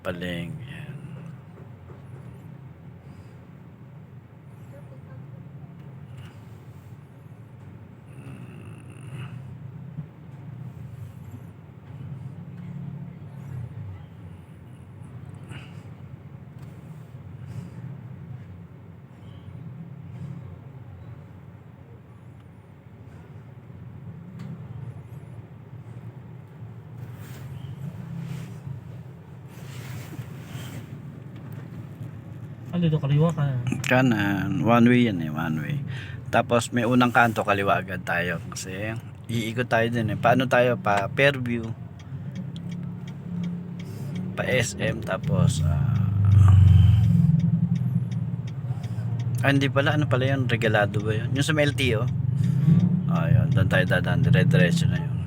Paling. Yan. Dito kaliwa ka. Kanan, one way yan one way. Tapos may unang kanto, kaliwa agad tayo kasi iikot tayo din Paano tayo? Pa Fairview, pa SM, tapos hindi pala, ano pala yun? Regalado ba yun? Yung sa LTO? Ayun, doon tayo dadaan, dire-diretso na yun.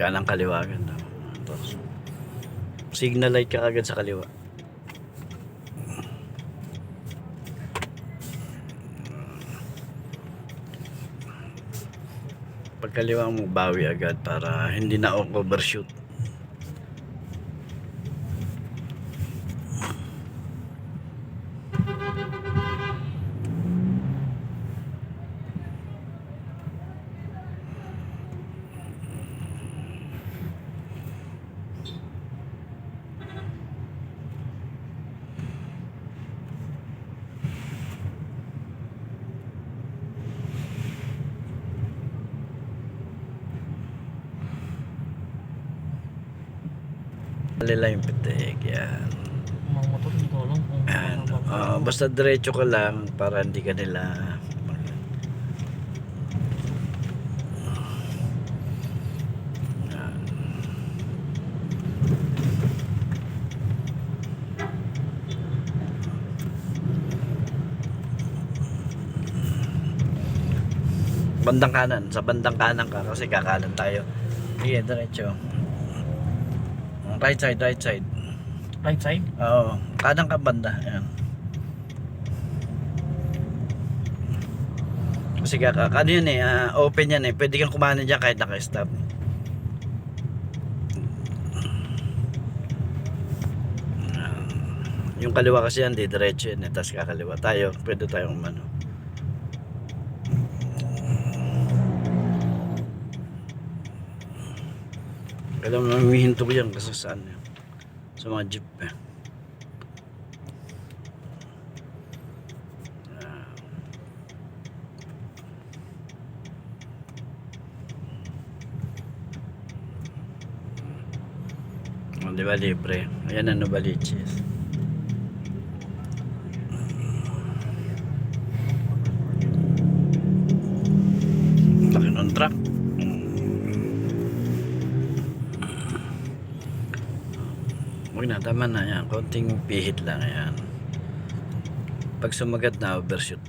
Kanang kaliwa ganda. Tapos signal light ka agad sa kaliwa. Pag kaliwa mo, bawi agad para hindi na overshoot. Alila yung pitik, yan. Mga motor dito lang kung Basta diretso ka lang para hindi ka nila bandang kanan, sa bandang kanan ka kasi kakanan tayo. Sige, diretso. Right side, right side. right side. Oo, kanan ka banda. Ayan. Kasi ano yun open yan pwede kang kumanan dyan kahit naka-stop. Yung kaliwa kasi yan, di diretso yan tapos kakaliwa tayo, pwede tayong umano. Alam mo, humihinto ko yan kasi saan yan, sa mga jeep di ba libre? Ayan ang Novaliches. Laki ng truck. Huwag na, tama na yan. Konting pihit lang yan. Pag sumagat na, overshoot